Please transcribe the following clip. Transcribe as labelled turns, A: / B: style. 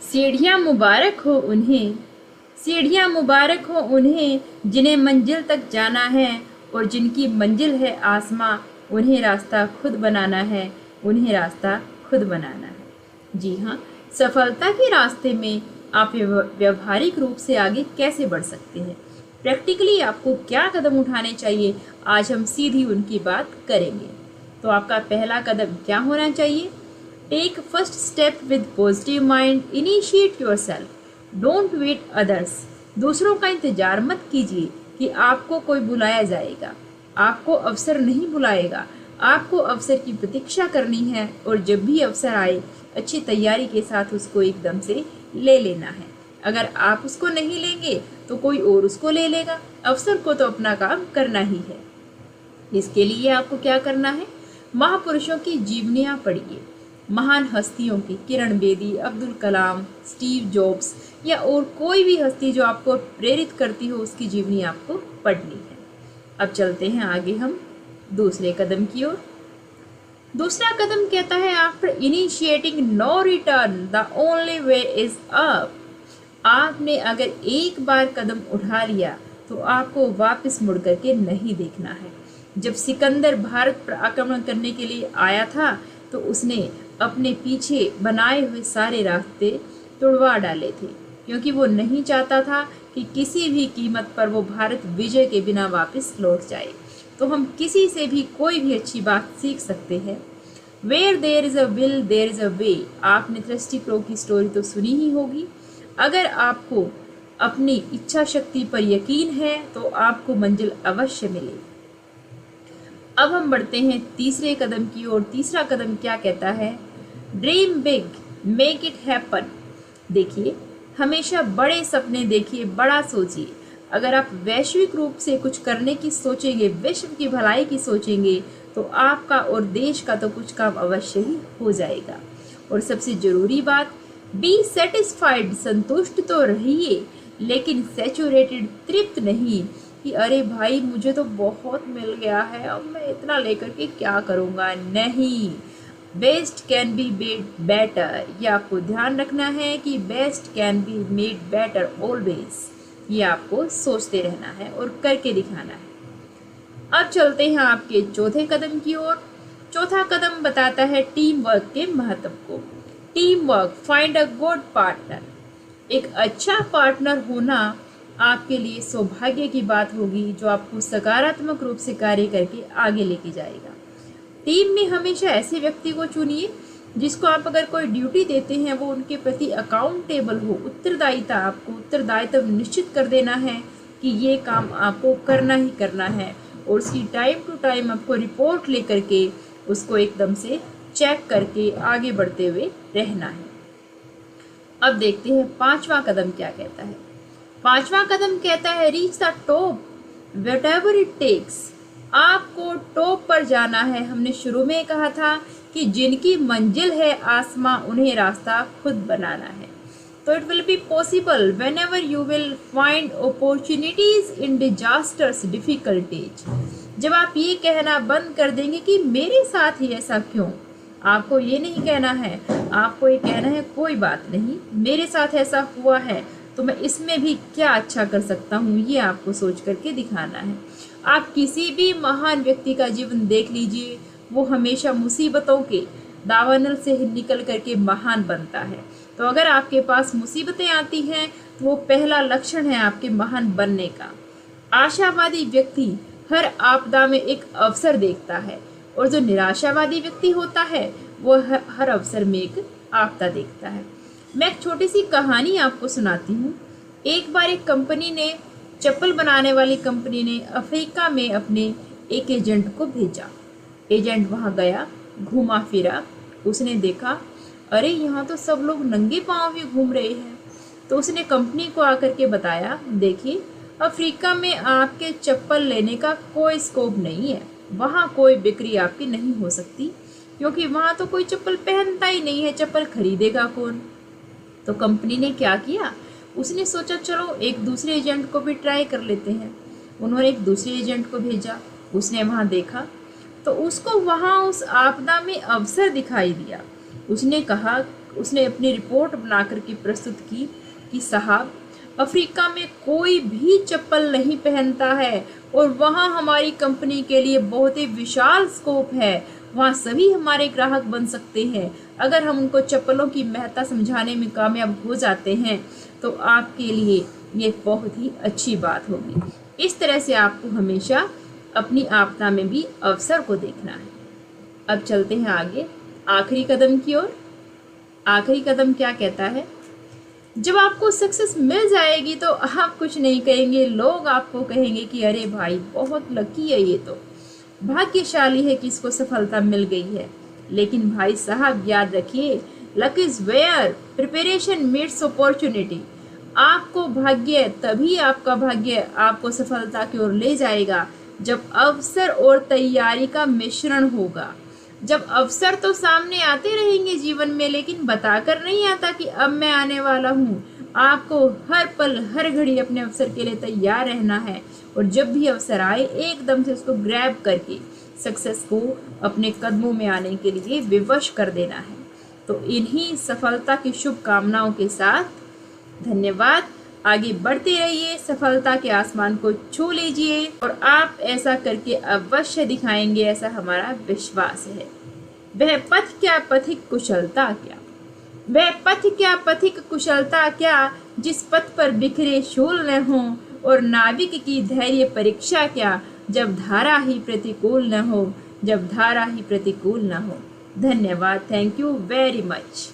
A: सीढ़ियाँ मुबारक हो उन्हें, सीढ़ियाँ मुबारक हो उन्हें जिन्हें मंजिल तक जाना है, और जिनकी मंजिल है आसमां, उन्हें रास्ता खुद बनाना है, उन्हें रास्ता खुद बनाना है। जी हाँ, सफलता के रास्ते में आप व्यवहारिक रूप से आगे कैसे बढ़ सकते हैं, प्रैक्टिकली आपको क्या कदम उठाने चाहिए, आज हम सीधी उनकी बात करेंगे। तो आपका पहला कदम क्या होना चाहिए? Take first step with positive mind, initiate yourself, don't wait others. दूसरों का इंतजार मत कीजिए कि आपको कोई बुलाया जाएगा, आपको अवसर नहीं बुलाएगा, आपको अवसर की प्रतीक्षा करनी है, और जब भी अवसर आए अच्छी तैयारी के साथ उसको एकदम से ले लेना है। अगर आप उसको नहीं लेंगे तो कोई और उसको ले लेगा, अवसर को तो अपना काम करना ही है। इसके लिए आपको क्या करना है? महापुरुषों की जीवनियाँ पढ़िए, महान हस्तियों की, किरण बेदी, अब्दुल कलाम, स्टीव जॉब्स, या और कोई भी हस्ती जो आपको प्रेरित करती हो उसकी जीवनी आपको पढ़नी है। अब चलते हैं आगे हम दूसरे कदम की ओर। दूसरा कदम कहता है after initiating no return the only way is up. आपने अगर एक बार कदम उठा लिया तो आपको वापस मुड़ करके नहीं देखना है। जब सिकंदर भारत पर आक्रमण करने के लिए आया था तो उसने अपने पीछे बनाए हुए सारे रास्ते तुड़वा डाले थे, क्योंकि वो नहीं चाहता था कि किसी भी कीमत पर वो भारत विजय के बिना वापस लौट जाए। तो हम किसी से भी कोई भी अच्छी बात सीख सकते हैं। Where there is a will there is a way. आपने थ्रस्टी क्रो की स्टोरी तो सुनी ही होगी। अगर आपको अपनी इच्छा शक्ति पर यकीन है तो आपको मंजिल अवश्य मिलेगी। अब हम बढ़ते हैं तीसरे कदम की ओर। तीसरा कदम क्या कहता है? Dream big, make it happen. देखिए, हमेशा बड़े सपने देखिए, बड़ा सोचिए। अगर आप वैश्विक रूप से कुछ करने की सोचेंगे, विश्व की भलाई की सोचेंगे, तो आपका और देश का तो कुछ काम अवश्य ही हो जाएगा। और सबसे जरूरी बात, बी सेटिस्फाइड, संतुष्ट तो रहिए, लेकिन सैचुरेटेड, तृप्त नहीं कि अरे भाई मुझे तो बहुत मिल गया है, अब मैं इतना लेकर के क्या करूँगा। नहीं, best can be made better. ये आपको ध्यान रखना है कि best can be made better always. ये आपको सोचते रहना है और करके दिखाना है। अब चलते हैं आपके चौथे कदम की ओर। चौथा कदम बताता है टीम वर्क के महत्व को। Team work, find a good partner. एक अच्छा पार्टनर होना आपके लिए सौभाग्य की बात होगी, जो आपको सकारात्मक रूप से कार्य करके आगे लेके जाएगा। टीम में हमेशा ऐसे व्यक्ति को चुनिए जिसको आप अगर कोई ड्यूटी देते हैं वो उनके प्रति अकाउंटेबल हो, उत्तरदायिता, आपको उत्तरदायित्व निश्चित कर देना है कि ये काम आपको करना ही करना है, और उसकी टाइम टू टाइम आपको रिपोर्ट लेकर के उसको एकदम से चेक करके आगे बढ़ते हुए रहना है। अब देखते हैं पांचवा कदम क्या कहता है। पांचवा कदम कहता है reach the top whatever it takes. आपको टॉप पर जाना है। हमने शुरू में कहा था कि जिनकी मंजिल है आसमां, उन्हें रास्ता खुद बनाना है। तो it will be possible when ever you will find opportunities in disasters, difficulties. जब आप ये कहना बंद कर देंगे कि मेरे साथ ही ऐसा क्यों, आपको ये नहीं कहना है, आपको ये कहना है कोई बात नहीं, मेरे साथ ऐसा हुआ है तो मैं इसमें भी क्या अच्छा कर सकता हूँ, ये आपको सोच करके दिखाना है। आप किसी भी महान व्यक्ति का जीवन देख लीजिए, वो हमेशा मुसीबतों के दावानल से निकल करके महान बनता है। तो अगर आपके पास मुसीबतें आती हैं तो वो पहला लक्षण है आपके महान बनने का। आशावादी व्यक्ति हर आपदा में एक अवसर देखता है, और जो निराशावादी व्यक्ति होता है वो हर अवसर में एक आपदा देखता है। मैं एक छोटी सी कहानी आपको सुनाती हूँ। एक बार एक कंपनी ने, चप्पल बनाने वाली कंपनी ने अफ्रीका में अपने एक एजेंट को भेजा। एजेंट वहाँ गया, घूमा फिरा, उसने देखा अरे यहाँ तो सब लोग नंगे पाँव भी घूम रहे हैं। तो उसने कंपनी को आकर के बताया, देखिए अफ्रीका में आपके चप्पल लेने का कोई स्कोप नहीं है, वहाँ कोई बिक्री आपकी नहीं हो सकती, क्योंकि वहाँ तो कोई चप्पल पहनता ही नहीं है, चप्पल खरीदेगा कौन। तो कंपनी ने क्या किया, उसने सोचा चलो एक दूसरे एजेंट को भी ट्राई कर लेते हैं। उन्होंने एक दूसरे एजेंट को भेजा, उसने वहाँ देखा तो उसको वहाँ उस आपदा में अवसर दिखाई दिया। उसने कहा उसने अपनी रिपोर्ट बना करके प्रस्तुत की कि साहब, अफ्रीका में कोई भी चप्पल नहीं पहनता है और वहाँ हमारी कंपनी के लिए बहुत ही विशाल स्कोप है। वहाँ सभी हमारे ग्राहक बन सकते हैं। अगर हम उनको चप्पलों की महत्ता समझाने में कामयाब हो जाते हैं तो आपके लिए ये बहुत ही अच्छी बात होगी। इस तरह से आपको हमेशा अपनी आपदा में भी अवसर को देखना है। अब चलते हैं आगे आखिरी कदम की ओर। आखिरी कदम क्या कहता है? जब आपको सक्सेस मिल जाएगी तो आप कुछ नहीं कहेंगे, लोग आपको कहेंगे कि अरे भाई बहुत लकी है, ये तो भाग्यशाली है कि इसको सफलता मिल गई है। लेकिन भाई साहब याद रखिए, luck is where preparation meets opportunity. आपको भाग्य, तभी आपका भाग्य आपको सफलता की ओर ले जाएगा जब अवसर और तैयारी का मिश्रण होगा। जब अवसर तो सामने आते रहेंगे जीवन में, लेकिन बताकर नहीं आता कि अब मैं आने वाला हूँ। आपको हर पल हर घड़ी अपने अवसर के लिए तैयार रहना है और जब भी अवसर आए एकदम से उसको ग्रैब करके सक्सेस को अपने कदमों में आने के लिए विवश कर देना है। तो इन्हीं सफलता की शुभकामनाओं के साथ धन्यवाद। आगे बढ़ते रहिए, सफलता के आसमान को छू लीजिए और आप ऐसा करके अवश्य दिखाएंगे, ऐसा हमारा विश्वास है। वह पथ क्या पथिक कुशलता क्या, वह पथ क्या पथिक कुशलता क्या, जिस पथ पर बिखरे शूल न हो और नाविक की धैर्य परीक्षा क्या, जब धारा ही प्रतिकूल न हो, जब धारा ही प्रतिकूल न हो। धन्यवाद। Thank you very much.